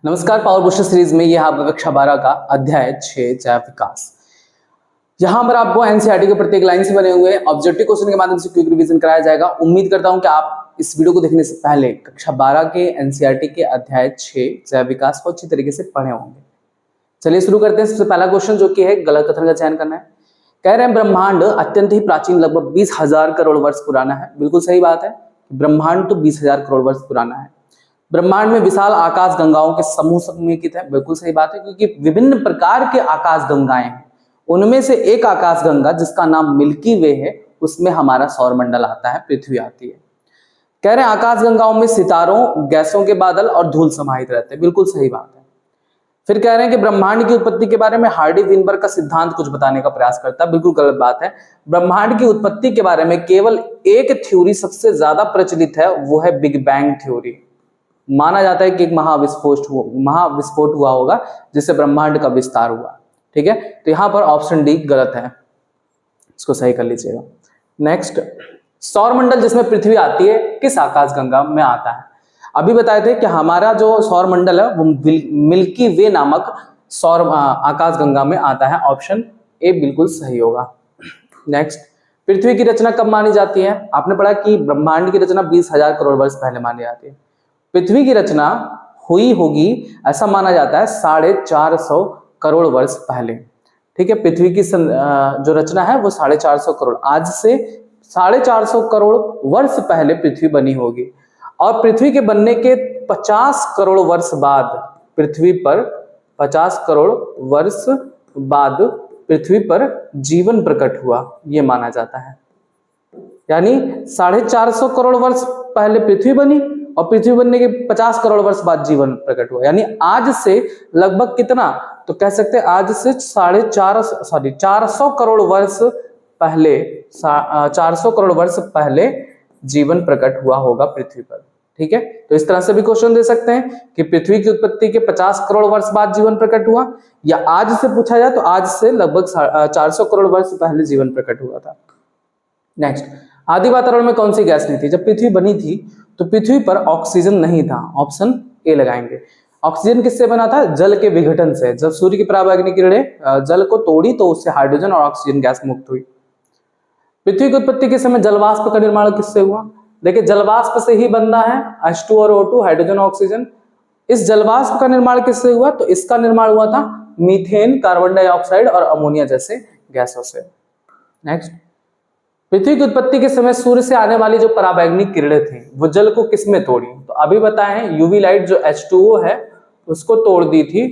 नमस्कार। Power booster series में ये आपका कक्षा 12 का अध्याय 6 जैव विकास। यहाँ पर आपको एनसीईआरटी के प्रत्येक लाइन से बने हुए ऑब्जेक्टिव क्वेश्चन के माध्यम से क्विक रिवीजन कराया जाएगा। उम्मीद करता हूँ कि आप इस वीडियो को देखने से पहले कक्षा 12 के एनसीईआरटी के अध्याय 6 जैव विकास को अच्छी तरीके से पढ़े होंगे। चलिए शुरू करते हैं। सबसे पहला क्वेश्चन जो कि है गलत कथन का चयन करना है। कह रहे हैं ब्रह्मांड अत्यंत ही प्राचीन लगभग 20,000 करोड़ वर्ष पुराना है। बिल्कुल सही बात है, ब्रह्मांड तो 20,000 करोड़ वर्ष पुराना है। ब्रह्मांड में विशाल आकाश गंगाओं के समूह समेकित है। बिल्कुल सही बात है, क्योंकि विभिन्न प्रकार के आकाश गंगाएं हैं। उनमें से एक आकाश गंगा जिसका नाम मिल्की वे है, उसमें हमारा सौरमंडल आता है, पृथ्वी आती है। कह रहे हैं आकाश गंगाओं में सितारों, गैसों के बादल और धूल समाहित रहते हैं। बिल्कुल सही बात है। फिर कह रहे हैं कि ब्रह्मांड की उत्पत्ति के बारे में हार्डी विनबर्ग का सिद्धांत कुछ बताने का प्रयास करता है। बिल्कुल गलत बात है। ब्रह्मांड की उत्पत्ति के बारे में केवल एक थ्योरी सबसे ज्यादा प्रचलित है, वो है बिग बैंग थ्योरी। माना जाता है कि एक महाविस्फोट हुआ होगा जिससे ब्रह्मांड का विस्तार हुआ। ठीक है, तो यहां पर ऑप्शन डी गलत है, इसको सही कर लीजिएगा। नेक्स्ट, सौरमंडल जिसमें पृथ्वी आती है किस आकाशगंगा में आता है? अभी बताए थे कि हमारा जो सौरमंडल है वो मिल्की वे नामक आकाशगंगा में आता है। ऑप्शन ए बिल्कुल सही होगा। नेक्स्ट, पृथ्वी की रचना कब मानी जाती है? आपने पढ़ा कि ब्रह्मांड की रचना 20,000 करोड़ वर्ष पहले मानी जाती है। पृथ्वी की रचना हुई होगी ऐसा माना जाता है 450 करोड़ वर्ष पहले। ठीक है, पृथ्वी की जो रचना है वो 450 करोड़, आज से 450 करोड़ वर्ष पहले पृथ्वी बनी होगी। और पृथ्वी के बनने के 50 करोड़ वर्ष बाद पृथ्वी पर 50 करोड़ वर्ष बाद पृथ्वी पर जीवन प्रकट हुआ, ये माना जाता है। यानी 450 करोड़ वर्ष पहले पृथ्वी बनी और पृथ्वी बनने के 50 करोड़ वर्ष बाद जीवन प्रकट हुआ। यानी आज से लगभग कितना, तो कह सकते हैं आज से 400 करोड़ वर्ष पहले 400 करोड़ वर्ष पहले जीवन प्रकट हुआ होगा पृथ्वी पर। ठीक है, तो इस तरह से भी क्वेश्चन दे सकते हैं कि पृथ्वी की उत्पत्ति के 50 करोड़ वर्ष बाद जीवन प्रकट हुआ, या आज से पूछा जाए तो आज से लगभग 400 करोड़ वर्ष पहले जीवन प्रकट हुआ था। नेक्स्ट, आदि वातावरण में कौन सी गैस नहीं थी? जब पृथ्वी बनी थी तो पृथ्वी पर ऑक्सीजन नहीं था। ऑप्शन ए लगाएंगे। ऑक्सीजन किससे बना था? जल के विघटन से। जब सूर्य की पराबैंगनी किरणें जल को तोड़ी तो उससे हाइड्रोजन और ऑक्सीजन गैस मुक्त हुई। पृथ्वी की उत्पत्ति के समय जलवाष्प का निर्माण किससे हुआ? देखिए, जलवाष्प से ही बनता है H2 और O2, हाइड्रोजन और ऑक्सीजन। इस जलवाष्प का निर्माण किससे हुआ? तो इसका निर्माण हुआ था मीथेन, कार्बन डाइऑक्साइड और अमोनिया जैसे गैसों से। नेक्स्ट, पृथ्वी की उत्पत्ति के समय सूर्य से आने वाली जो पराबैंगनी किरणें थी वो जल को किसमें तोड़ी? तो अभी बताए हैं यूवी लाइट जो H2O है उसको तोड़ दी थी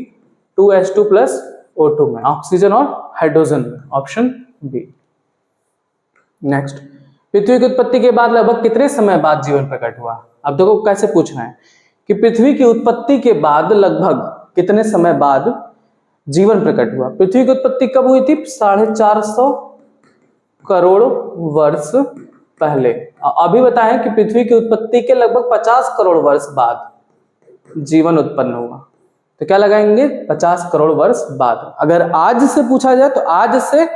2H2 प्लस O2 में, ऑक्सीजन और हाइड्रोजन में। Option B. नेक्स्ट, पृथ्वी की उत्पत्ति के बाद लगभग कितने समय बाद जीवन प्रकट हुआ? अब देखो कैसे पूछना है कि पृथ्वी की उत्पत्ति के बाद लगभग कितने समय बाद जीवन प्रकट हुआ। पृथ्वी की उत्पत्ति कब हुई थी? 450 करोड़ वर्ष पहले। अभी बताएं कि पृथ्वी की उत्पत्ति के लगभग 50 करोड़ वर्ष बाद जीवन उत्पन्न हुआ, तो क्या लगाएंगे? 50 करोड़ वर्ष बाद। अगर आज से पूछा जाए तो आज से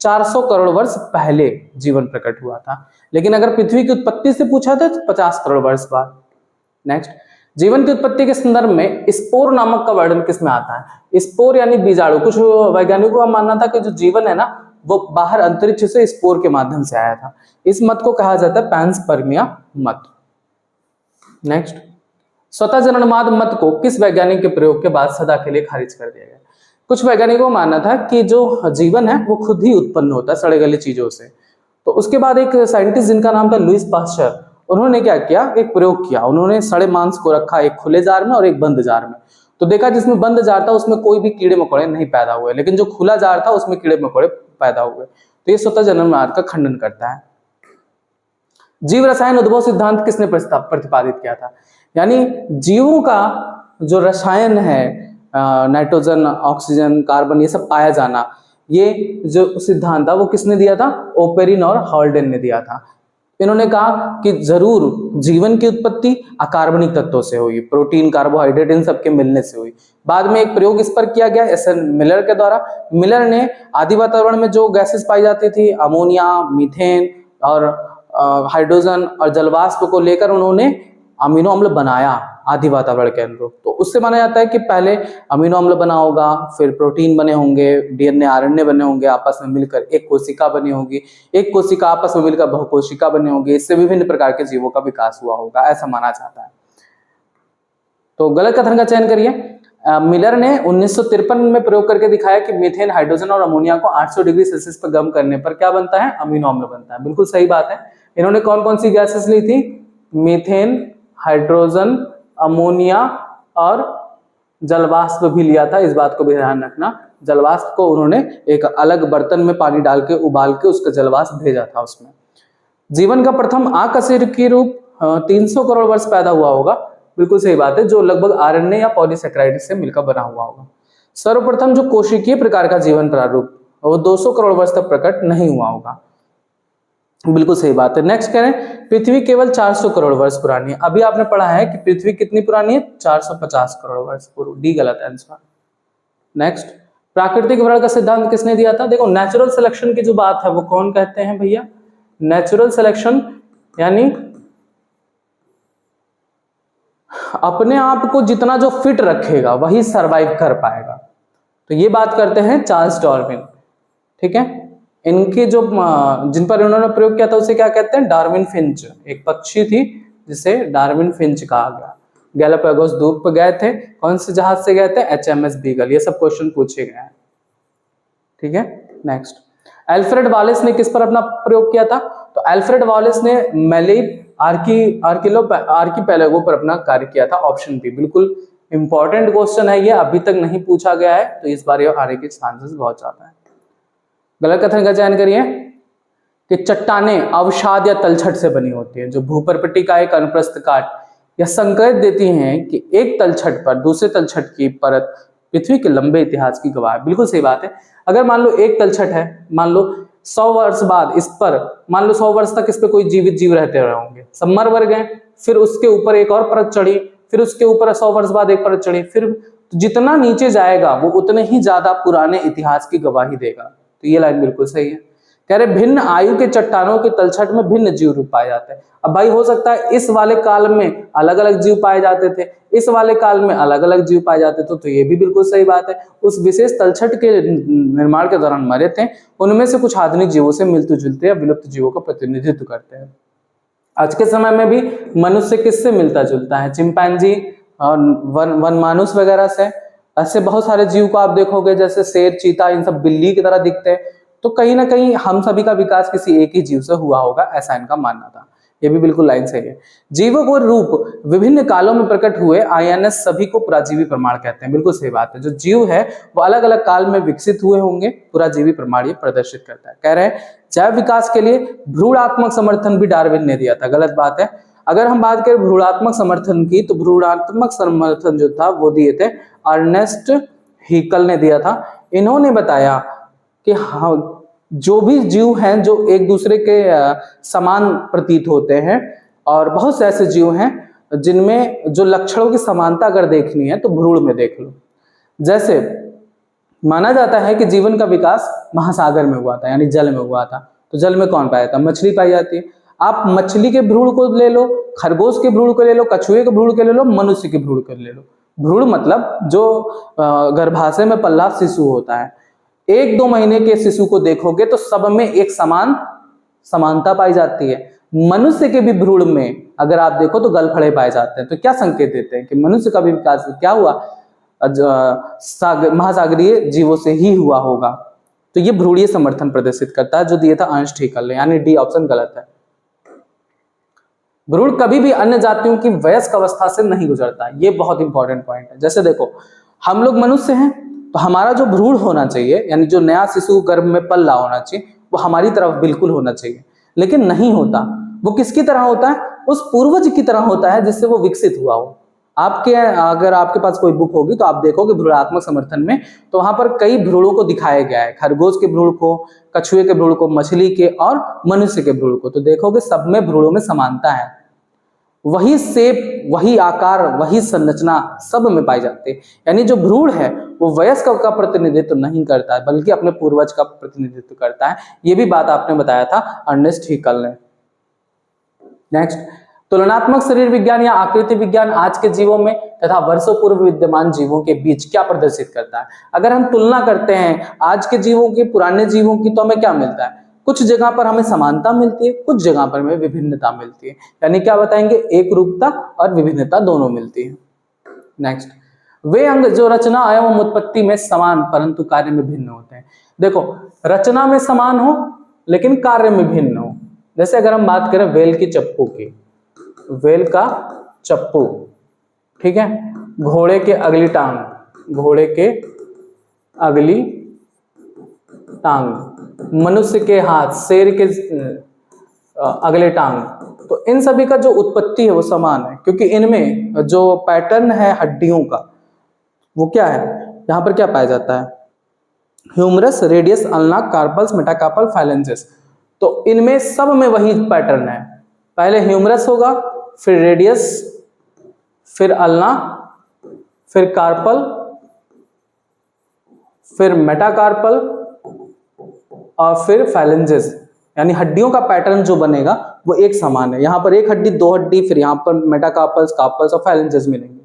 400 करोड़ वर्ष पहले जीवन प्रकट हुआ था, लेकिन अगर पृथ्वी की उत्पत्ति से पूछा था तो 50 करोड़ वर्ष बाद। नेक्स्ट, जीवन की उत्पत्ति के संदर्भ में स्पोर नामक का वर्णन किसमें आता है? स्पोर यानी बीजाणु। कुछ वैज्ञानिकों का मानना था कि जो जीवन है ना वो बाहर अंतरिक्ष से स्पोर के माध्यम से आया था। इस मत को कहा जाता है पैंसपर्मिया मत। नेक्स्ट, स्वतः जननवाद मत को किस वैज्ञानिक के प्रयोग के बाद सदा के लिए खारिज कर दिया गया? कुछ वैज्ञानिकों का मानना था कि जो जीवन है वो खुद ही उत्पन्न होता है सड़े गले चीजों से। तो उसके बाद एक साइंटिस्ट जिनका नाम था लुईस पास्चर, उन्होंने क्या किया? एक प्रयोग किया। उन्होंने सड़े मांस को रखा एक खुले जार में और एक बंद जार में। तो देखा जिसमें बंद जार था उसमें कोई भी कीड़े मकोड़े नहीं पैदा हुए, लेकिन जो खुला जार था उसमें कीड़े मकोड़े पैदा हुए। तो ये स्वतः जननवाद का खंडन करता है। जीव रसायन उद्भव सिद्धांत किसने प्रतिपादित किया था? यानी जीवों का जो रसायन है, नाइट्रोजन, ऑक्सीजन, कार्बन, ये सब पाया जाना, ये जो सिद्धांत था वो किसने दिया था? ओपेरिन और हॉल्डेन ने दिया था। इन्होंने कहा कि जरूर जीवन की उत्पत्ति अकार्बनिक तत्वों से हुई, प्रोटीन, कार्बोहाइड्रेट, इन सबके मिलने से हुई। बाद में एक प्रयोग इस पर किया गया एस.एन. मिलर के द्वारा। मिलर ने आदि वातावरण में जो गैसेस पाई जाती थी, अमोनिया, मीथेन और हाइड्रोजन और जलवाष्प को लेकर उन्होंने अमीनो अम्ल बनाया। आदि वातावरण के अनुरूप। तो उससे माना जाता है कि पहले अमीनो अम्ल बना होगा, फिर प्रोटीन बने होंगे, डीएनए आरएनए बने होंगे, आपस में मिलकर एक कोशिका बनी होगी, एक कोशिका आपस में मिलकर बहुकोशिका बने होंगे, इससे विभिन्न प्रकार के जीवों का विकास हुआ होगा, ऐसा माना जाता है। तो गलत कथन का चयन करिए। मिलर ने 1953 में प्रयोग करके दिखाया कि मीथेन, हाइड्रोजन और अमोनिया को 800 डिग्री सेल्सियस पर गर्म करने पर क्या बनता है, अमीनो अम्ल बनता है। बिल्कुल सही बात है। इन्होंने कौन कौन सी गैसेस ली थी, मीथेन, हाइड्रोजन, अमोनिया और जलवाष्प भी लिया था। इस बात को भी ध्यान रखना, जलवाष्प को उन्होंने एक अलग बर्तन में पानी डाल के उबाल के उसका जलवाष्प भेजा था उसमें। जीवन का प्रथम आकशेरुकी रूप 300 करोड़ वर्ष पैदा हुआ होगा। बिल्कुल सही बात है, जो लगभग आरएनए या पॉलीसेकेराइड से मिलकर बना हुआ होगा। सर्वप्रथम जो कोशिकीय प्रकार का जीवन प्रारूप वो 200 करोड़ वर्ष तक प्रकट नहीं हुआ होगा। बिल्कुल सही बात है। नेक्स्ट करें, पृथ्वी केवल 400 करोड़ वर्ष पुरानी है। अभी आपने पढ़ा है कि पृथ्वी कितनी पुरानी है, 450 करोड़ वर्ष पूर्व। डी गलत आंसर। नेक्स्ट, प्राकृतिक वर्ण का सिद्धांत किसने दिया था। देखो, नेचुरल सिलेक्शन की जो बात है वो कौन कहते हैं भैया, नेचुरल सिलेक्शन यानी अपने आप को जितना जो फिट रखेगा वही सरवाइव कर पाएगा। तो ये बात करते हैं चार्ल्स डार्विन। ठीक है, इनके जो जिन पर इन्होंने प्रयोग किया था उसे क्या कहते हैं, डार्विन फिंच। एक पक्षी थी जिसे डार्विन फिंच कहा गया। गैलापागोस द्वीप पर गए थे, कौन से जहाज से गए थे, एचएमएस बीगल। ये सब क्वेश्चन पूछे गए हैं। ठीक है, नेक्स्ट, अल्फ्रेड वालेस ने किस पर अपना प्रयोग किया था। तो अल्फ्रेड वालेस ने मैलेब आर्कीपेलागो पर अपना कार्य किया था। Option B. बिल्कुल इंपॉर्टेंट क्वेश्चन है ये, अभी तक नहीं पूछा गया है, तो इस बार ये आने के चांसेस बहुत ज्यादा है। गलत कथन का चयन करिए कि चट्टानें अवसाद या तलछट से बनी होती है। जो भूपर्पटी का एक अनुप्रस्थ काट यह संकेत देती हैं कि एक तलछट पर दूसरे तलछट की परत पृथ्वी के लंबे इतिहास की गवाह है। बिल्कुल सही बात है। अगर मान लो एक तलछट है, मान लो 100 वर्ष बाद इस पर, मान लो 100 वर्ष तक इस पे कोई जीवित जीव रहते रहे होंगे, सब मर वर गए, फिर उसके ऊपर एक और परत चढ़ी, फिर उसके ऊपर 100 वर्ष बाद एक परत चढ़ी, फिर जितना नीचे जाएगा वो उतने ही ज्यादा पुराने इतिहास की गवाही देगा। तो ये लाइन बिल्कुल सही है। कह रहे भिन्न आयु के चट्टानों के तलछट में भिन्न जीव रूप पाए जाते हैं। अब भाई हो सकता है इस वाले काल में अलग अलग जीव पाए जाते थे, इस वाले काल में अलग अलग जीव पाए जाते थे, तो ये भी बिल्कुल सही बात है। उस विशेष तलछट के निर्माण के दौरान मरे थे, उनमें से कुछ आधुनिक जीवों से मिलते जुलते या विलुप्त जीवों का प्रतिनिधित्व करते हैं। आज के समय में भी मनुष्य किससे मिलता जुलता है, चिंपैंजी और वन मानुस वगैरह से। ऐसे बहुत सारे जीव को आप देखोगे, जैसे शेर, चीता, इन सब बिल्ली की तरह दिखते हैं। तो कहीं ना कहीं हम सभी का विकास किसी एक ही जीव से हुआ होगा, ऐसा इनका मानना था। ये भी बिल्कुल लाइन सही है। जीवों को रूप विभिन्न कालों में प्रकट हुए आईएनएस सभी को पुराजीवी प्रमाण कहते हैं। बिल्कुल सही बात है। जो जीव है वो अलग अलग काल में विकसित हुए होंगे, पुराजीवी प्रमाण ये प्रदर्शित करता है। कह रहे हैं जैव विकास के लिए भ्रूणात्मक समर्थन भी डार्विन ने दिया था। गलत बात है। अगर हम बात करें भ्रूणात्मक समर्थन की, तो भ्रूणात्मक समर्थन जो था वो दिए थे अर्नेस्ट हैकेल ने दिया था। इन्होंने बताया कि हाँ, जो भी जीव हैं जो एक दूसरे के समान प्रतीत होते हैं, और बहुत से ऐसे जीव हैं जिनमें जो लक्षणों की समानता अगर देखनी है तो भ्रूण में देख लो। जैसे माना जाता है कि जीवन का विकास महासागर में हुआ था, यानी जल में हुआ था। तो जल में कौन पाया था, मछली पाई जाती है। आप मछली के भ्रूण को ले लो, खरगोश के भ्रूण को ले लो, कछुए के भ्रूण को ले लो, मनुष्य के भ्रूण को ले लो। भ्रूण मतलब जो गर्भाशय में पल्ला शिशु होता है। 1-2 महीने के शिशु को देखोगे तो सब में एक समानता पाई जाती है। मनुष्य के भी भ्रूण में अगर आप देखो तो गलफड़े पाए जाते हैं। तो क्या संकेत देते हैं कि मनुष्य का भी विकास क्या हुआ, महासागरीय जीवों से ही हुआ होगा। तो ये भ्रूणीय समर्थन प्रदर्शित करता है, जो दिया था अर्नेस्ट हैकेल ने, यानी डी ऑप्शन गलत है। भ्रूण कभी भी अन्य जातियों की वयस्क अवस्था से नहीं गुजरता। ये बहुत इंपॉर्टेंट पॉइंट है। जैसे देखो, हम लोग मनुष्य हैं तो हमारा जो भ्रूण होना चाहिए, यानी जो नया शिशु गर्भ में पल रहा होना चाहिए, वो हमारी तरफ बिल्कुल होना चाहिए, लेकिन नहीं होता। वो किसकी तरह होता है, उस पूर्वज की तरह होता है जिससे वो विकसित हुआ हो। अगर आपके पास कोई बुक होगी तो आप देखोगे भ्रूणात्मक समर्थन में, तो वहां पर कई भ्रूणों को दिखाया गया है, खरगोश के भ्रूण को, कछुए के भ्रूण को, मछली के और मनुष्य के भ्रूण को। तो देखोगे सब में भ्रूणों में समानता है, वही शेप, वही आकार, वही संरचना सब में पाई जाती है। यानी जो भ्रूण है वो वयस्क का प्रतिनिधित्व नहीं करता है, बल्कि अपने पूर्वज का प्रतिनिधित्व करता है। ये भी बात आपने बताया था अर्नेस्ट हैकेल ने। नेक्स्ट, तुलनात्मक शरीर विज्ञान या आकृति विज्ञान आज के जीवों में तथा वर्षों पूर्व विद्यमान जीवों के बीच क्या प्रदर्शित करता है? अगर हम तुलना करते हैं आज के जीवों की पुराने जीवों की, तो हमें क्या मिलता है? कुछ जगह पर हमें समानता मिलती है, कुछ जगह पर हमें विभिन्नता मिलती है। यानी क्या बताएंगे? एक रूपता और विभिन्नता दोनों मिलती है। नेक्स्ट, वे अंग जो रचना एवं उत्पत्ति में समान परंतु कार्य में भिन्न होते हैं। देखो, रचना में समान हो लेकिन कार्य में भिन्न हो। जैसे अगर हम बात करें वेल की चप्पू की, वेल का चप्पू, ठीक है, घोड़े के अगली टांग, घोड़े के अगली टांग, मनुष्य के हाथ, शेर के अगले टांग, तो इन सभी का जो उत्पत्ति है वो समान है, क्योंकि इनमें जो पैटर्न है हड्डियों का वो क्या है? यहाँ पर क्या पाया जाता है? Humerus, radius, ulna, carpals, metacarpal, phalanges. तो इनमें सब में वही पैटर्न है। पहले ह्यूमरस होगा, फिर रेडियस, फिर अल्ना, फिर कार्पल, फिर मेटाकार्पल और फिर फाइलेंजेस। यानी हड्डियों का पैटर्न जो बनेगा वो एक समान है। यहाँ पर एक हड्डी, दो हड्डी, फिर यहाँ पर मेटाकार्पल्स, कार्पल्स और फाइलेंजेस मिलेंगे।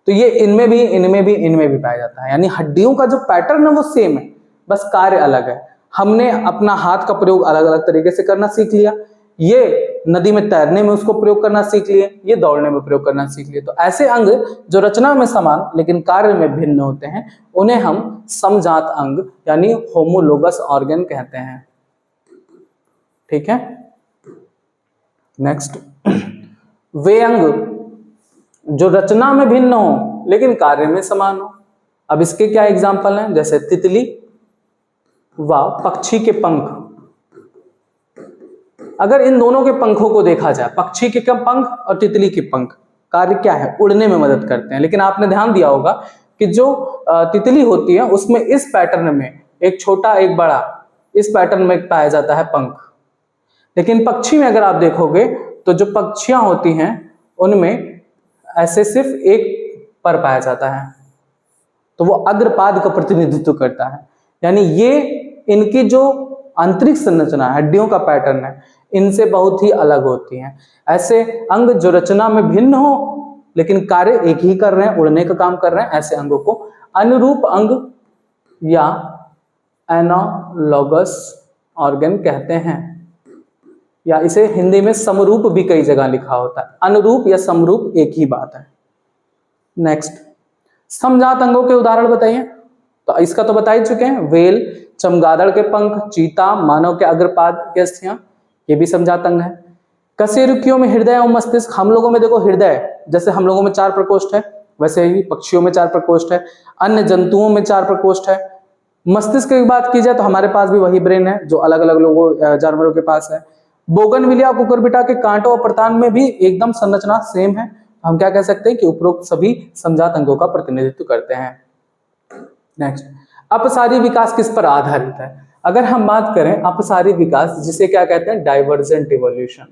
तो ये इनमें भी, इनमें भी, इनमें भी पाया जाता है। यानी हड्डियों का जो पैटर्न है वो सेम है, बस कार्य अलग है। हमने अपना हाथ का प्रयोग अलग अलग तरीके से करना सीख लिया, ये नदी में तैरने में उसको प्रयोग करना सीख लिए, ये दौड़ने में प्रयोग करना सीख लिए। तो ऐसे अंग जो रचना में समान लेकिन कार्य में भिन्न होते हैं उन्हें हम समजात अंग यानी होमोलोगस ऑर्गन कहते हैं। ठीक है। नेक्स्ट, वे अंग जो रचना में भिन्न हो लेकिन कार्य में समान हो। अब इसके क्या एग्जाम्पल हैं? जैसे तितली व पक्षी के पंख। अगर इन दोनों के पंखों को देखा जाए, पक्षी के पंख और तितली के पंख, कार्य क्या है? उड़ने में मदद करते हैं। लेकिन आपने ध्यान दिया होगा कि जो तितली होती है उसमें इस पैटर्न में एक छोटा एक बड़ा, इस पैटर्न में पाया जाता है पंख। लेकिन पक्षी में अगर आप देखोगे तो जो पक्षियां होती हैं उनमें ऐसे सिर्फ एक पर पाया जाता है, तो वो अग्रपाद का प्रतिनिधित्व करता है। यानी ये इनकी जो आंतरिक संरचना हड्डियों का पैटर्न है इनसे बहुत ही अलग होती हैं। ऐसे अंग जो रचना में भिन्न हो लेकिन कार्य एक ही कर रहे हैं, उड़ने का काम कर रहे हैं, ऐसे अंगों को अनुरूप अंग या एनालॉगस ऑर्गन कहते हैं। या इसे हिंदी में समरूप भी कई जगह लिखा होता है। अनुरूप या समरूप एक ही बात है। नेक्स्ट, समजात अंगों के उदाहरण बताइए। तो इसका तो बता ही चुके हैं, वेल, चमगादड़ के पंख, चीता, मानव के अग्रपाद की अस्थियां, ये भी समजात अंग है। कशेरुकियों में हृदय और मस्तिष्क। हम लोगों में देखो हृदय, जैसे हम लोगों में 4 प्रकोष्ठ है वैसे ही पक्षियों में 4 प्रकोष्ठ है, अन्य जंतुओं में 4 प्रकोष्ठ है। मस्तिष्क की बात की जाए तो हमारे पास भी वही ब्रेन है जो अलग अलग लोगों जानवरों के पास है। बोगनविलिया, कुकुरबिटा के कांटों और प्रतान में भी एकदम संरचना सेम है। हम क्या कह सकते हैं कि उपरोक्त सभी समजात अंगों का प्रतिनिधित्व करते हैं। नेक्स्ट, अपसारी विकास किस पर आधारित है? अगर हम बात करें अपसारी विकास, जिसे क्या कहते हैं? Divergent evolution.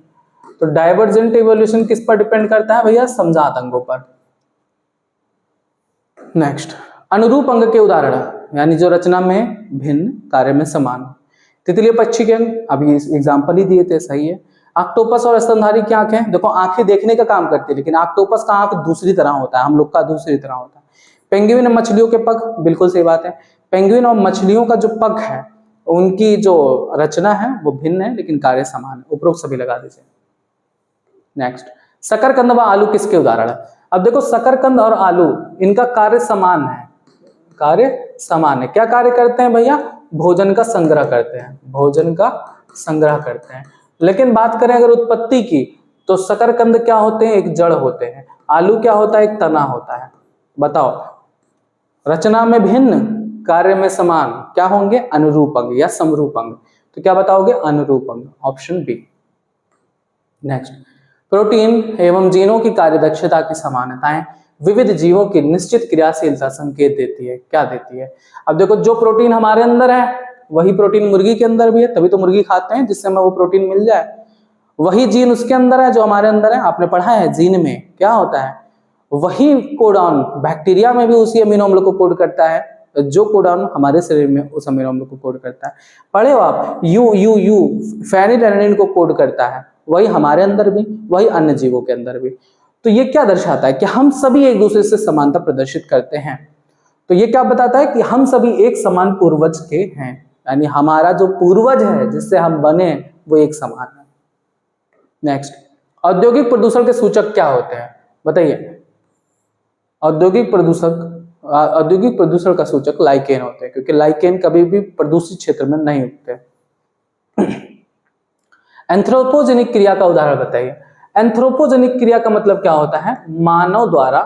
तो डाइवर्जेंट इवोल्यूशन किस पर डिपेंड करता है भैया? समजात अंगों पर। नेक्स्ट, अनुरूप अंग के उदाहरण, यानी जो रचना में भिन्न कार्य में समान हो। तितली पक्षी के अंग, अभी एग्जाम्पल ही दिए थे, सही है। ऑक्टोपस और स्तनधारी की आंखें, देखो आंखें देखने का काम करती है लेकिन ऑक्टोपस का आंख दूसरी तरह होता है, हम लोग का दूसरी तरह होता है। पेंगुइन और मछलियों के पग, बिल्कुल सही बात है। पेंगुइन और मछलियों का जो पग है उनकी जो रचना है वो भिन्न है लेकिन कार्य समान है। उपरोक्त सभी लगा दीजिए। नेक्स्ट, शकरकंद व आलू किसके उदाहरण है? अब देखो शकरकंद और आलू इनका कार्य समान है, कार्य समान है। क्या कार्य करते हैं भैया? भोजन का संग्रह करते हैं, भोजन का संग्रह करते हैं। लेकिन बात करें अगर उत्पत्ति की तो शकरकंद क्या होते हैं? एक जड़ होते हैं। आलू क्या होता है? एक तना होता है। बताओ, रचना में भिन्न कार्य में समान क्या होंगे? अनुरूप अंग या समरूप अंग। तो क्या बताओगे? अनुरूप अंग, ऑप्शन बी। नेक्स्ट, प्रोटीन एवं जीनों की कार्यदक्षता की समानताएं विविध जीवों की निश्चित क्रियाशीलता संकेत देती है। क्या देती है? अब देखो, जो प्रोटीन हमारे अंदर है वही प्रोटीन मुर्गी के अंदर भी है, तभी तो मुर्गी खाते हैं जिससे हमें वो प्रोटीन मिल जाए। वही जीन उसके अंदर है जो हमारे अंदर है। आपने पढ़ा है जीन में क्या होता है? वही कोडॉन बैक्टीरिया में भी उसी अमीनो अम्ल को कोड करता है जो कोडॉन हमारे शरीर में उस अमीनो अम्ल को कोड करता है। पढ़े हो आप? यू फेनिलैलनिन को कोड करता है वही हमारे अंदर भी, वही अन्य जीवों के अंदर भी। तो ये क्या दर्शाता है कि हम सभी एक दूसरे से समानता प्रदर्शित करते हैं। तो ये क्या बताता है कि हम सभी एक समान पूर्वज के हैं, यानी हमारा जो पूर्वज है जिससे हम बने वो एक समान है। नेक्स्ट, औद्योगिक प्रदूषण के सूचक क्या होते हैं बताइए। औद्योगिक प्रदूषण का सूचक लाइकेन होते हैं, क्योंकि लाइकेन कभी भी प्रदूषित क्षेत्र में नहीं उगते। एंथ्रोपोजेनिक क्रिया का उदाहरण बताइए। एंथ्रोपोजेनिक क्रिया का मतलब क्या होता है, मानव द्वारा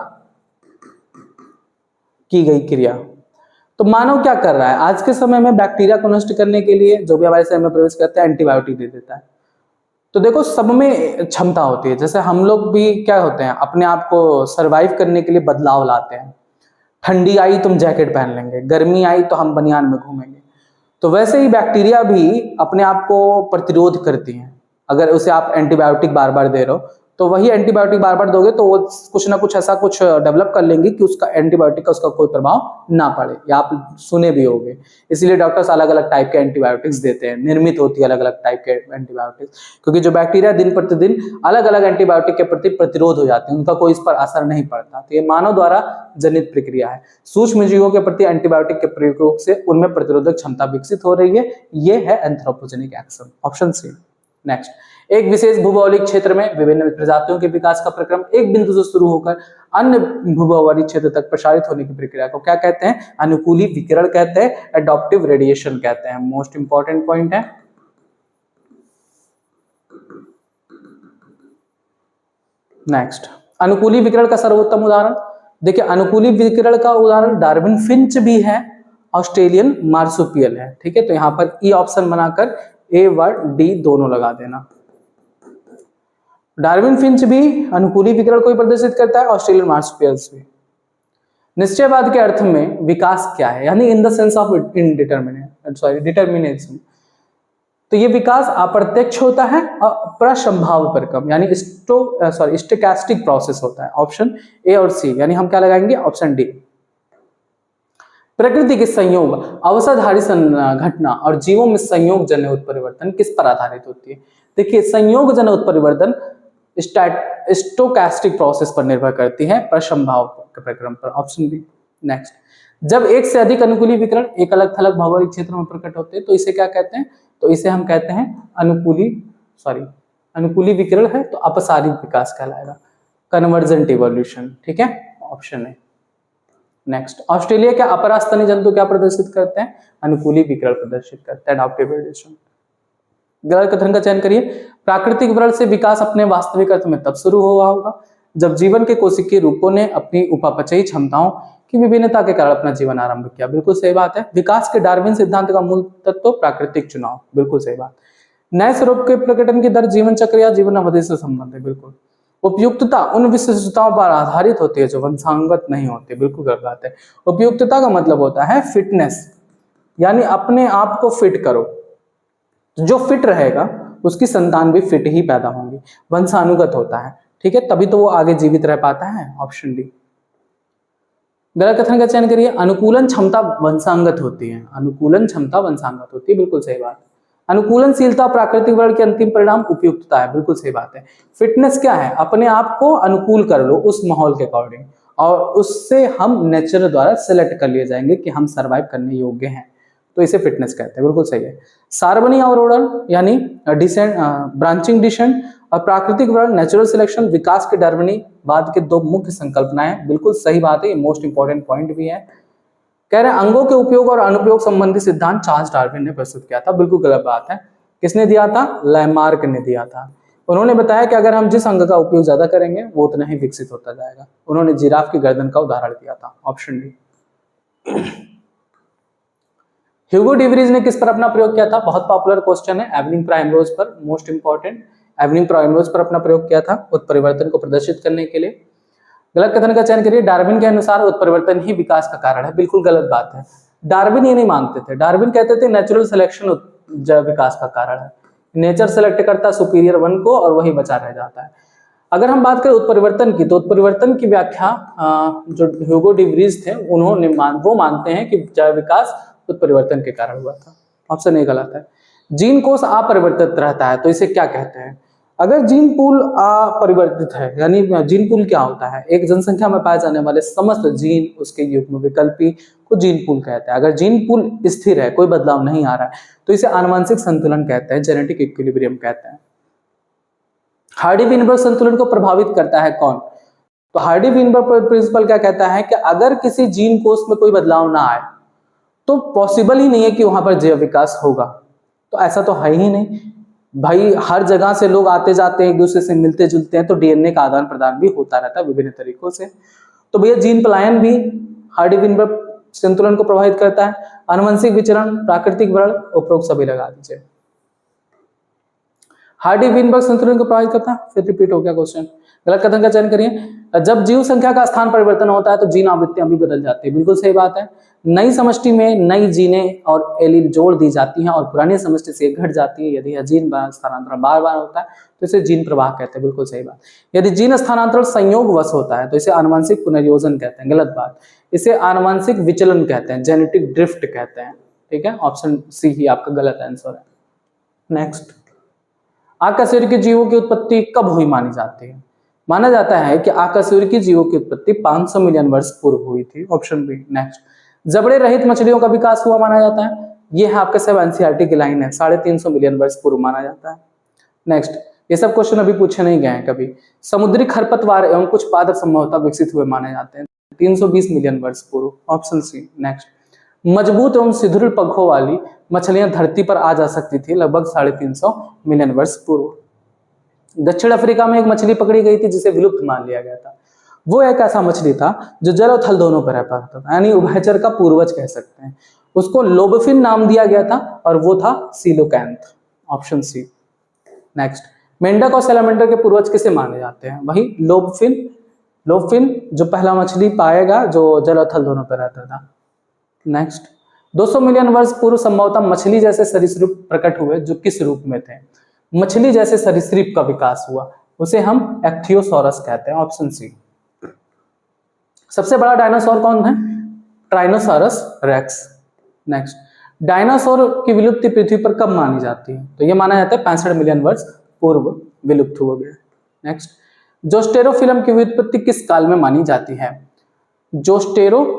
की गई क्रिया। तो मानव क्या कर रहा है, आज के समय में बैक्टीरिया को नष्ट करने के लिए जो भी हमारे शरीर में प्रवेश करता है एंटीबायोटिक दे देता है। तो देखो सब में क्षमता होती है, जैसे हम लोग भी क्या होते हैं अपने आप को सरवाइव करने के लिए बदलाव लाते हैं। ठंडी आई तुम जैकेट पहन लेंगे, गर्मी आई तो हम बनियान में घूमेंगे। तो वैसे ही बैक्टीरिया भी अपने आप को प्रतिरोध करती हैं। अगर उसे आप एंटीबायोटिक बार बार दे रहे हो तो वही एंटीबायोटिक बार बार दोगे तो वो कुछ ना कुछ ऐसा कुछ डेवलप कर लेंगी कि उसका एंटीबायोटिक का उसका कोई प्रभाव ना पड़े, या आप सुने भी होंगे। इसलिए डॉक्टर्स अलग अलग टाइप के एंटीबायोटिक्स देते हैं, निर्मित होती है अलग अलग टाइप के एंटीबायोटिक्स, क्योंकि जो बैक्टीरिया दिन प्रतिदिन अलग अलग एंटीबायोटिक के प्रति प्रतिरोध हो जाते हैं, उनका कोई इस पर असर नहीं पड़ता। तो ये मानव द्वारा जनित प्रक्रिया है। सूक्ष्म जीवों के प्रति एंटीबायोटिक के प्रयोग से उनमें प्रतिरोधक क्षमता विकसित हो रही है। ये है anthropogenic action, option C. Next, एक विशेष भूभौगोलिक क्षेत्र में विभिन्न प्रजातियों के विकास का प्रक्रम एक बिंदु से शुरू होकर अन्य भूभौगोलिक क्षेत्र तक प्रसारित होने की प्रक्रिया को क्या कहते हैं, अनुकूली विकिरण कहते हैं, एडॉप्टिव रेडिएशन कहते हैं। मोस्ट इंपॉर्टेंट पॉइंट है। नेक्स्ट, अनुकूली विकिरण का सर्वोत्तम उदाहरण देखिए। अनुकूली विकिरण का उदाहरण डार्विन फिंच भी है, ऑस्ट्रेलियन मार्सुपियल है। ठीक है, तो यहां पर ई ऑप्शन बनाकर ए व डी दोनों लगा देना। डार्विन फिंच भी अनुकूली विकिरण को प्रदर्शित करता है, ऑस्ट्रेलियन मार्सुपियल्स भी। निश्चयवाद के अर्थ में विकास क्या है, यानी in the sense of determination. तो ये विकास अप्रत्यक्ष होता है और प्रसंभाव परिक्रम यानी स्टोकैस्टिक प्रोसेस होता है। ऑप्शन ए और सी, यानी हम क्या लगाएंगे, ऑप्शन डी। प्रकृति के संयोग, अवसाधारी घटना और जीवों में संयोग जन्य उत्परिवर्तन किस पर आधारित होती है। देखिए, संयोग जन्य उत्परिवर्तन स्टोकैस्टिक प्रोसेस पर निर्भर करती है, प्रसंभाव के प्रक्रम पर। Option B. नेक्स्ट, जब एक से अधिक अनुकूली विकिरण एक अलग थलग भौगोलिक क्षेत्र में प्रकट होते हैं तो इसे क्या कहते हैं, तो इसे हम कहते हैं अनुकूली विकिरण है तो अपसारित विकास कहलाएगा, कन्वर्जेंट इवोल्यूशन। ठीक है, ऑप्शन है। नेक्स्ट, ऑस्ट्रेलिया के अपरास्तनी जंतु क्या प्रदर्शित करते हैं, अनुकूली विकिरण प्रदर्शित करते हैं, एडॉप्टिव रेडिएशन। गलत कथन का चयन करिए। प्राकृतिक विकिरण से विकास अपने वास्तविक अर्थ में तब शुरू हुआ होगा जब जीवन के कोशिकीय रूपों ने अपनी उपापचयी क्षमताओं की विभिन्नता के कारण अपना जीवन आरंभ किया। बिल्कुल सही बात है। विकास के डार्विन सिद्धांत का मूल तत्व प्राकृतिक चुनाव, बिल्कुल सही बात। नए स्वरूप के प्रकटन की दर जीवन चक्र या जीवन अवधि से संबंधित है, बिल्कुल। उपयुक्तता उन विशिष्टताओं पर आधारित होती है जो वंशागत नहीं होती, बिल्कुल गलत बात है। उपयुक्तता का मतलब होता है फिटनेस, यानी अपने आप को फिट करो। जो फिट रहेगा उसकी संतान भी फिट ही पैदा होंगी, वंशानुगत होता है। ठीक है, तभी तो वो आगे जीवित रह पाता है। Option D. गलत कथन का चयन करिए। अनुकूलन क्षमता वंशागत होती है, अनुकूलन क्षमता वंशागत होती है, बिल्कुल सही बात। अनुकूलनशीलता प्राकृतिक वर्ण के अंतिम परिणाम उपयुक्तता है, बिल्कुल सही बात है। फिटनेस क्या है, अपने आप को अनुकूल कर लो उस माहौल के अकॉर्डिंग, और उससे हम नेचर द्वारा सिलेक्ट कर लिए जाएंगे कि हम सर्वाइव करने योग्य हैं, तो इसे फिटनेस कहते हैं, बिल्कुल सही है। सार्वनी अवरोधन यानी डिसेंट, ब्रांचिंग डिसेंट और प्राकृतिक वर्ण नेचुरल सिलेक्शन विकास के डार्विनिवाद के दो मुख्य संकल्पनाएं, बिल्कुल सही बात है। ये मोस्ट इंपॉर्टेंट पॉइंट भी है। कह रहे हैं अंगों के उपयोग और अनुपयोग संबंधी सिद्धांत चार्ल्स डार्विन ने प्रस्तुत किया था, बिल्कुल गलत बात है। किसने दिया था, लैमार्क ने दिया था। उन्होंने बताया कि अगर हम जिस अंग का उपयोग ज्यादा करेंगे वो उतना ही विकसित होता जाएगा। उन्होंने जिराफ की गर्दन का उदाहरण दिया था। Option D. ह्यूगो डिवरीज ने किस पर अपना प्रयोग किया था, बहुत पॉपुलर क्वेश्चन है, एवनिंग प्राइमरोज पर, मोस्ट इंपॉर्टेंट। एवनिंग प्राइमरोज पर अपना प्रयोग किया था उत्परिवर्तन को प्रदर्शित करने के लिए। गलत कथन का चयन करिए। डार्विन के अनुसार उत्परिवर्तन ही विकास का कारण है, बिल्कुल गलत बात है। डार्विन ये नहीं मानते थे। डार्विन कहते थे नेचुरल सिलेक्शन विकास का कारण है, नेचर सेलेक्ट करता सुपीरियर वन को और वही बचा रह जाता है। अगर हम बात करें उत्परिवर्तन की, तो उत्परिवर्तन की व्याख्या जो ह्यूगो डिवरीज थे उन्होंने वो मानते हैं कि जैव विकास उत्परिवर्तन के कारण हुआ था। ऑप्शन ए गलत है। जीन कोष अपरिवर्तित रहता है तो इसे क्या कहते हैं, अगर जीन पूल अपरिवर्तित है, यानी जीन पूल क्या होता है? एक जनसंख्या में पाए जाने वाले समस्त जीन, उसके युग्म विकल्पी को जीन पूल कहते हैं। अगर जीन पूल स्थिर है, कोई बदलाव नहीं आ रहा है, तो इसे आनुवंशिक संतुलन कहते हैं, जेनेटिक इक्विलिब्रियम कहते हैं। हार्डी-विनबर्ग संतुलन को प्रभावित करता है कौन? तो हार्डी-विनबर्ग प्रिंसिपल क्या कहता है कि अगर किसी जीन कोष में कोई बदलाव ना आए तो पॉसिबल ही नहीं है कि वहां पर जैव विकास होगा। तो ऐसा तो है ही नहीं भाई, हर जगह से लोग आते जाते हैं, एक दूसरे से मिलते जुलते हैं, तो डीएनए का आदान प्रदान भी होता रहता है विभिन्न तरीकों से। तो भैया जीन पलायन भी हार्डी-विनबर्ग संतुलन को प्रभावित करता है। आनुवंशिक विचरण, प्राकृतिक वर्ण, उपरोक्त सभी लगा दीजिए। हार्डी-विनबर्ग संतुलन को प्रभावित करता है, फिर रिपीट हो गया क्वेश्चन, गलत कथन का चयन करिए। जब जीव संख्या का स्थान परिवर्तन होता है तो जीन आवृत्तियां भी बदल जाती है, बिल्कुल सही बात है। नई समष्टि में नई जीनें और एलील जोड़ दी जाती हैं और पुरानी समष्टि से घट जाती है। यदि यह जीन स्थानांतरण बार बार होता है तो इसे जीन प्रवाह कहते हैं, बिल्कुल सही बात। यदि जीन स्थानांतरण संयोगवश होता है तो इसे आनुवंशिक पुनर्योजन कहते हैं, गलत बात। इसे आनुवंशिक विचलन कहते हैं, जेनेटिक ड्रिफ्ट कहते हैं, ठीक है। ऑप्शन सी ही आपका गलत आंसर है। नेक्स्ट, आकाशवर्गीय जीवों की उत्पत्ति कब हुई मानी जाती है? माना जाता है कि आकाशवर्गीय जीवों की उत्पत्ति 500 मिलियन वर्ष पूर्व हुई थी, ऑप्शन बी। नेक्स्ट, जबड़े रहित मछलियों का विकास हुआ माना जाता है, ये है आपके सब एनसीईआरटी की लाइन है, 350 मिलियन वर्ष पूर्व माना जाता है। नेक्स्ट, ये सब क्वेश्चन अभी पूछे नहीं गए हैं कभी। समुद्री खरपतवार एवं कुछ पादप संभवतः विकसित हुए माने जाते हैं, 320 मिलियन वर्ष पूर्व, ऑप्शन सी। नेक्स्ट, मजबूत एवं सुदृढ़ पंखों वाली मछलियां धरती पर आ जा सकती थी लगभग 350 मिलियन वर्ष पूर्व। दक्षिण अफ्रीका में एक मछली पकड़ी गई थी जिसे विलुप्त मान लिया गया था। वो एक ऐसा मछली था जो जल और थल दोनों पर रह पाता था, यानी उभयचर का पूर्वज कह सकते हैं। उसको लोबफिन नाम दिया गया था और वो था सीलोकैंथ, ऑप्शन सी। नेक्स्ट, मेंढक और सैलामेंडर के पूर्वज किसे माने जाते हैं? वही लोबफिन। लोबफिन जो पहला मछली पाएगा जो जल और थल दोनों पर रहता था। नेक्स्ट, 200 मिलियन वर्ष पूर्व संभवतः मछली जैसे सरीसृप प्रकट हुए जो किस रूप में थे? मछली जैसे सरीसृप का विकास हुआ, उसे हम एक्थियोसॉरस कहते हैं, ऑप्शन सी। सबसे बड़ा डायनासोर कौन है? ट्राइनोसॉरस रेक्स। नेक्स्ट, डायनासोर की विलुप्ति पृथ्वी पर कब मानी जाती है? तो ये माना जाता है 65 मिलियन वर्ष पूर्व विलुप्त हो गए। नेक्स्ट, जोस्टेरोफिलम की व्युत्पत्ति किस काल में मानी जाती है? जोस्टेरो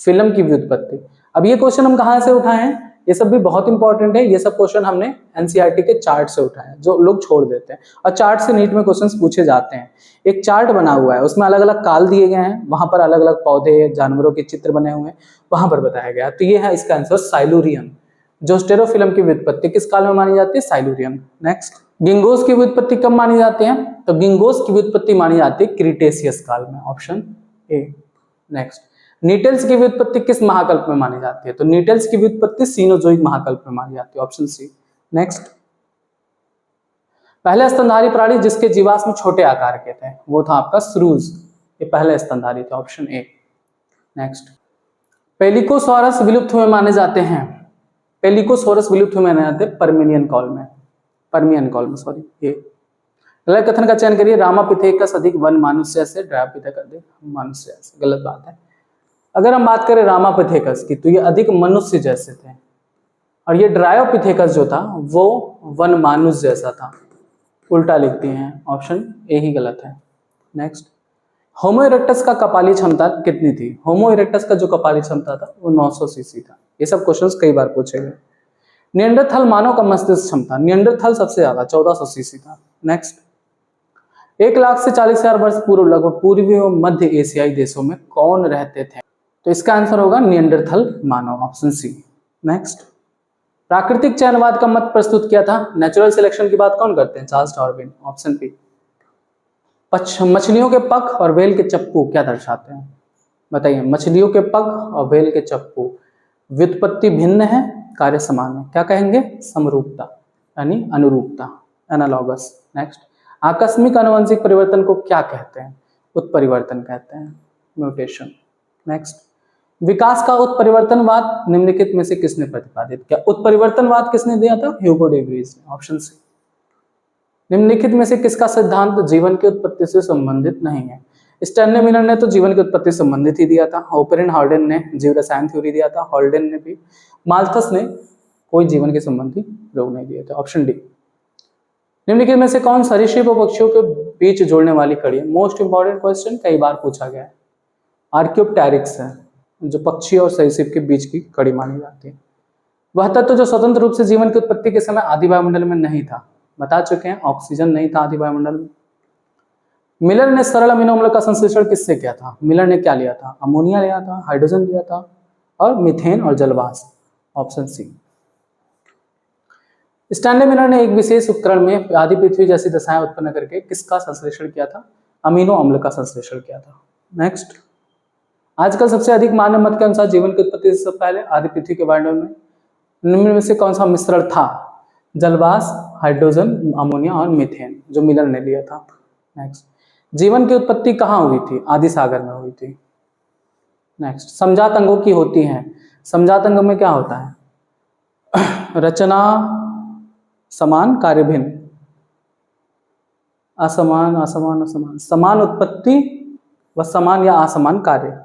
फिल्म की व्युत्पत्ति। अब ये क्वेश्चन हम कहां से उठाए हैं? ये सब भी बहुत इंपॉर्टेंट है। ये सब क्वेश्चन हमने एनसीईआरटी के चार्ट से उठाए हैं, जो लोग छोड़ देते हैं, और चार्ट से नीट में क्वेश्चंस पूछे जाते हैं। एक चार्ट बना हुआ है, उसमें अलग अलग काल दिए गए हैं, वहां पर अलग अलग पौधे जानवरों के चित्र बने हुए हैं, वहां पर बताया गया। तो ये है इसका आंसर, साइलुरियन। जोस्टेरोफिलम की व्युत्पत्ति किस काल में मानी जाती है? साइलुरियन। नेक्स्ट, गिंगोस की व्युत्पत्ति कब मानी जाती है? तो गिंगोस की व्युत्पत्ति मानी जाती है क्रिटेशियस काल में, ऑप्शन ए। नेक्स्ट, नीटल्स की व्युत्पत्ति किस महाकल्प में मानी जाती है? तो नीटल्स की व्युत्पत्ति सीनोजोइक महाकल्प में मानी जाती है, ऑप्शन सी। नेक्स्ट, पहले स्तनधारी प्राणी जिसके जीवाश्म छोटे आकार के थे, वो था आपका श्रूज। ये पहले स्तनधारी थे, ऑप्शन ए। नेक्स्ट, पेलिकोसॉरस विलुप्त हुए माने जाते हैं। पेलिकोसॉरस विलुप्त हुए माने जाते हैं पर्मियन काल में, सॉरी। ये गलत कथन का चयन करिए। रामापिथेकस अधिक वन मानुष्य से, ड्रायोपिथेकस अधिक मनुष्य से, गलत बात है। अगर हम बात करें रामापिथेकस की, तो ये अधिक मनुष्य जैसे थे, और ये ड्रायोपिथेकस जो था वो वन मानुष जैसा था। उल्टा लिखते हैं, ऑप्शन ए ही गलत है। नेक्स्ट, होमो इरेक्टस का कपाली क्षमता कितनी थी? होमो इरेक्टस का जो कपाली क्षमता था वो 900 सीसी था। ये सब क्वेश्चंस कई बार पूछे गए। निएंडरथल मानव का मस्तिष्क क्षमता, निएंडरथल सबसे ज्यादा 1400 सीसी था। नेक्स्ट, 1 लाख से 40,000 वर्ष पूर्व लगभग पूर्वी और मध्य एशियाई देशों में कौन रहते थे? तो इसका आंसर होगा निएंडरथल मानव, ऑप्शन सी। नेक्स्ट, प्राकृतिक चयनवाद का मत प्रस्तुत किया था। नेचुरल सिलेक्शन की बात कौन करते हैं? Charles Darwin, option B. मछलियों के पंख और व्हेल के चप्पू क्या दर्शाते हैं? बताइए। मछलियों के पंख और व्हेल के चप्पू, व्युत्पत्ति भिन्न है, कार्य समान है, क्या कहेंगे? समरूपता, यानी अनुरूपता, एनालॉगस। नेक्स्ट, आकस्मिक आनुवंशिक परिवर्तन को क्या कहते हैं? उत्परिवर्तन कहते हैं, म्यूटेशन। नेक्स्ट, विकास का उत्परिवर्तनवाद निम्नलिखित में से किसने प्रतिपादित किया? उत्परिवर्तनवाद किसने दिया था? ह्यूगो डे व्रीज ने, ऑप्शन सी। निम्नलिखित में से किसका सिद्धांत जीवन की उत्पत्ति से संबंधित नहीं है? स्टैनले मिलर ने तो जीवन की उत्पत्ति से संबंधित ही दिया था। ओपेरिन हार्डन ने जीव रसायन थ्योरी दिया था, हॉल्डेन ने भी। माल्थस ने कोई जीवन के संबंधी प्रयोग नहीं दिए थे, ऑप्शन डी। निम्नलिखित में से कौन सरीसृप और पक्षियों के बीच जोड़ने वाली कड़ी है? मोस्ट इंपॉर्टेंट क्वेश्चन, कई बार पूछा गया है। आर्क्योप्टेरिक्स है जो पक्षी और सरीसृप के बीच की कड़ी मानी जाती है। वह तत्व जो स्वतंत्र रूप से जीवन की उत्पत्ति के समय आदि वायुमंडल में नहीं था, बता चुके हैं, ऑक्सीजन नहीं था आदि वायुमंडल में। मिलर ने सरल अमीनो अम्ल का संश्लेषण किससे किया था? मिलर ने क्या लिया था? अमोनिया लिया था, हाइड्रोजन लिया था और मीथेन और जलवाष्प, ऑप्शन सी। स्टैनले मिलर ने एक विशेष उपकरण में आदि पृथ्वी जैसी दशाएं उत्पन्न करके किसका संश्लेषण किया था? अमीनो अम्ल का संश्लेषण किया था। नेक्स्ट, आजकल सबसे अधिक मान्य मत के अनुसार जीवन की उत्पत्ति से पहले आदि पृथ्वी के वायुमंडल में निम्न में से कौन सा मिश्रण था? जलवाष्प, हाइड्रोजन, अमोनिया और मीथेन, जो मिलर ने लिया था। नेक्स्ट, जीवन की उत्पत्ति कहाँ हुई थी? आदि सागर में हुई थी। नेक्स्ट, समजात अंगों की होती हैं। समजात अंगों में क्या होता है? रचना समान, कार्य भिन्न, असमान, असमान, असमान, समान उत्पत्ति व समान या असमान कार्य।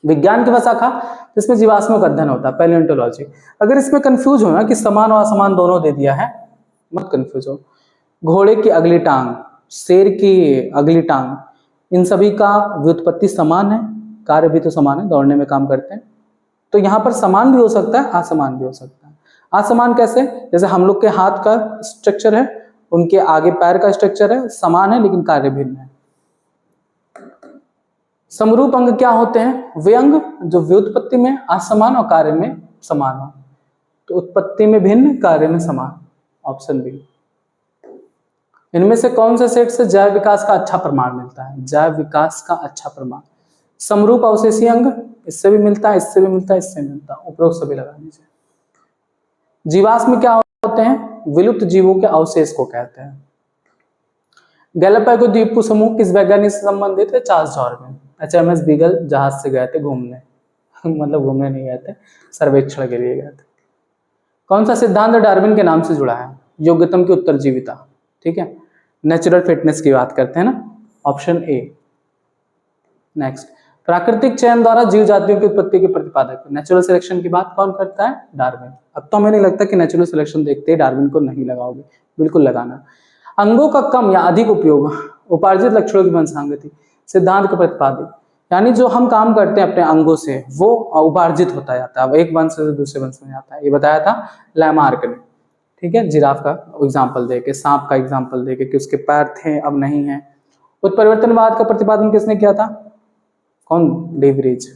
विज्ञान की वह शाखा जिसमें जीवाश्मों का अध्ययन होता है, पैलियोंटोलॉजी। अगर इसमें कंफ्यूज हो ना कि समान और असमान दोनों दे दिया है, मत कंफ्यूज हो। घोड़े की अगली टांग, शेर की अगली टांग, इन सभी का व्युत्पत्ति समान है, कार्य भी तो समान है, दौड़ने में काम करते हैं। तो यहाँ पर समान भी हो सकता है, असमान भी हो सकता है। असमान कैसे? जैसे हम लोग के हाथ का स्ट्रक्चर है, उनके आगे पैर का स्ट्रक्चर है, समान है लेकिन कार्य भिन्न है। समरूप अंग क्या होते हैं? वे अंग जो व्युत्पत्ति में असमान और कार्य में समान हो। तो उत्पत्ति में भिन्न, कार्य में समान, ऑप्शन बी। इनमें से कौन से सेट से जैव विकास का अच्छा प्रमाण मिलता है? जैव विकास का अच्छा प्रमाण, समरूप अवशेषीय अंग, इससे भी मिलता है, इससे भी मिलता है, इससे मिलता है, उपरोक्त सभी लगा दीजिए। जीवाश्म क्या होते हैं? विलुप्त जीवों के अवशेष को कहते हैं। गैलापागोस द्वीप समूह किस वैज्ञानिक से संबंधित है? Charles Darwin. HMS बीगल जहाज से गए थे घूमने मतलब घूमने नहीं गए थे, सर्वेक्षण के लिए गए थे। कौन सा सिद्धांत डार्विन के नाम से जुड़ा है? योग्यतम की उत्तरजीविता, ठीक है, नेचुरल फिटनेस की बात करते हैं ना, ऑप्शन ए। नेक्स्ट, प्राकृतिक चयन द्वारा जीव जातियों की उत्पत्ति के प्रतिपादक, नेचुरल सिलेक्शन की बात कौन करता है? डार्विन। अब तो हमें नहीं लगता कि नेचुरल सिलेक्शन देखते ही डार्विन को नहीं लगाओगे, बिल्कुल लगाना। अंगों का कम या अधिक उपयोग उपार्जित लक्षणों की वंशांगति, सिद्धांत का प्रतिपादित, यानी जो हम काम करते हैं अपने अंगों से वो उपार्जित होता जाता है, एक वंश से दूसरे वंश में जाता है। ये बताया था लैमार्क ने, ठीक है, जिराफ का एग्जाम्पल देके, सांप का एग्जाम्पल देके कि उसके पैर थे अब नहीं है। उत्परिवर्तनवाद का प्रतिपादन किसने किया था? कौन? D Vries.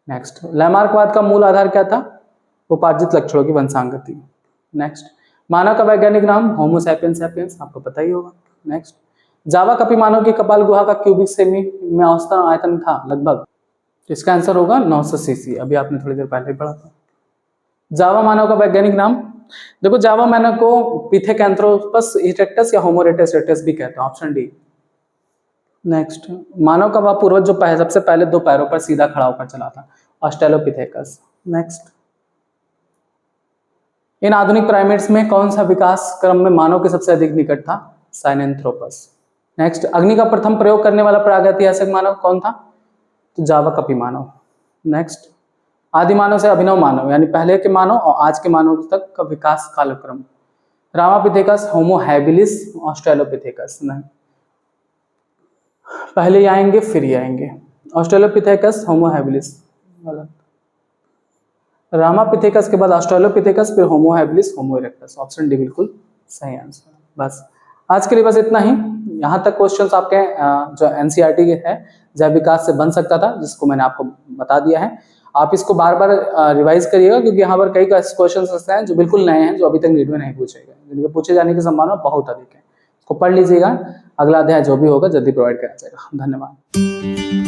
नेक्स्ट, लैमार्कवाद का मूल आधार क्या था? उपार्जित लक्षणों की वंशांगति। नेक्स्ट, मानव का वैज्ञानिक नाम होमो सैपियंस सैपियंस, आपको पता ही होगा। नेक्स्ट, जावा कपी मानव की कपाल गुहा का क्यूबिक सेमी में औसतन आयतन था लगभग, इसका आंसर होगा 900 सीसी, अभी आपने थोड़ी देर पहले पढ़ा था। जावा मानव का वैज्ञानिक नाम, देखो जावा मानव को पिथेकैंथ्रोपस इरेक्टस या होमो इरेक्टस इरेक्टस भी कहते हैं, ऑप्शन डी। नेक्स्ट, मानव का वह पूर्वज जो सबसे पहले दो पैरों पर सीधा खड़ा होकर चला था, ऑस्ट्रेलोपिथेकस। नेक्स्ट, इन आधुनिक प्राइमेट्स में कौन सा विकास क्रम में मानव के सबसे अधिक निकट था? साइनेंथ्रोपस। नेक्स्ट, अग्नि का प्रथम प्रयोग करने वाला प्रागैतिहासिक मानव कौन था? तो जावा कपी मानव। नेक्स्ट, आदि मानव से अभिनव मानव यानी पहले के मानव और आज के मानव तक का विकास कालक्रम, रामापिथेकस, होमो हैबिलिस, ऑस्ट्रेलोपिथेकस। नहीं, पहले आएंगे फिर ही आएंगे, ऑस्ट्रेलोपिथेकस, होमो हैबिलिस, गलत। रामापिथेकस के बाद ऑस्ट्रेलोपिथेकस, फिर होमो हैबिलिस, होमो इरेक्टस, ऑप्शन डी बिल्कुल सही आंसर। बस आज के लिए बस इतना ही। यहाँ तक क्वेश्चंस आपके जो एनसीईआरटी के है जैव विकास से बन सकता था, जिसको मैंने आपको बता दिया है। आप इसको बार बार रिवाइज करिएगा, क्योंकि यहाँ पर कई क्वेश्चंस ऐसे हैं जो बिल्कुल नए हैं, जो अभी तक नीट में नहीं पूछे गए, जिनके पूछे जाने की संभावना बहुत अधिक है। इसको पढ़ लीजिएगा, अगला अध्याय जो भी होगा जल्दी प्रोवाइड किया जाएगा। धन्यवाद।